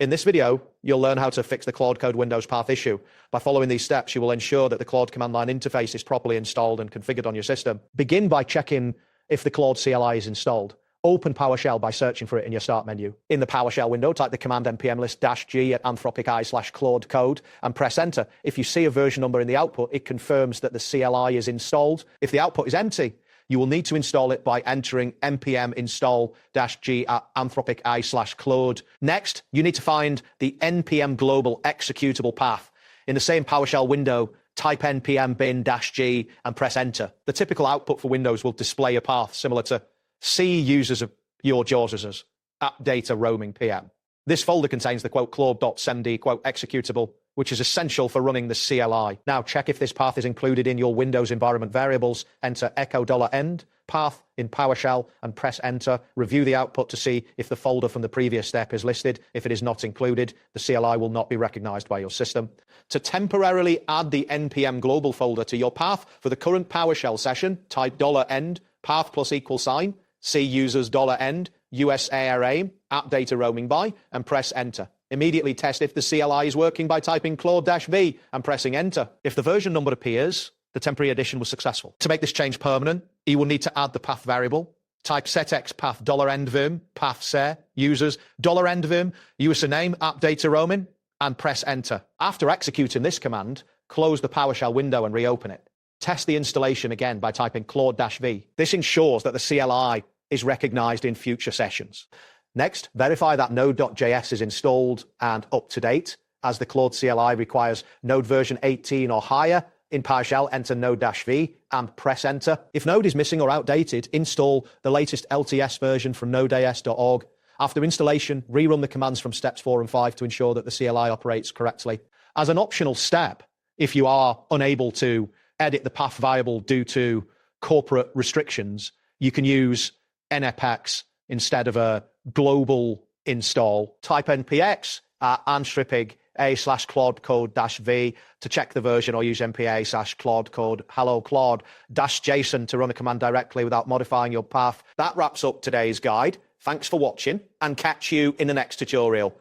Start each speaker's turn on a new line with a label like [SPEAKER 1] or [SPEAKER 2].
[SPEAKER 1] In this video, you'll learn how to fix the Claude Code Windows path issue. By following these steps, you will ensure that the Claude command line interface is properly installed and configured on your system. Begin by checking if the Claude CLI is installed. Open PowerShell by searching for it in your Start menu. In the PowerShell window, type the command npm list-g at anthropic/Claude Code and press enter. If you see a version number in the output, it confirms that the CLI is installed. If the output is empty, you will need to install it by entering npm install-g at anthropic/Claude. Next, you need to find the npm global executable path. In the same PowerShell window, type npm bin-g and press enter. The typical output for Windows will display a path similar to C users of your JAWS as app data roaming PM. This folder contains the Claude.semd executable, which is essential for running the CLI. Now check if this path is included in your Windows environment variables. Enter echo $end path in PowerShell and press enter. Review the output to see if the folder from the previous step is listed. If it is not included, the CLI will not be recognized by your system. To temporarily add the npm global folder to your path for the current PowerShell session, type $end path +, C users $end USARAIM app data roaming by and press enter. Immediately test if the CLI is working by typing Claude-V and pressing enter. If the version number appears, the temporary addition was successful. To make this change permanent, you will need to add the path variable. Type setx path $endvim path se users $endvim username app data roaming and press enter. After executing this command, close the PowerShell window and reopen it. Test the installation again by typing Claude-V. This ensures that the CLI is recognized in future sessions. Next, verify that Node.js is installed and up to date. As the Claude CLI requires Node version 18 or higher, in PowerShell, enter Node-V and press enter. If Node is missing or outdated, install the latest LTS version from node.as.org. After installation, rerun the commands from steps 4 and 5 to ensure that the CLI operates correctly. As an optional step, if you are unable to edit the path variable due to corporate restrictions, you can use npx instead of a global install. Type npx at anthropic a/Claude Code-V to check the version, or use npa/Claude Code hello Claude -JSON to run a command directly without modifying your path. That wraps up today's guide. Thanks for watching and catch you in the next tutorial.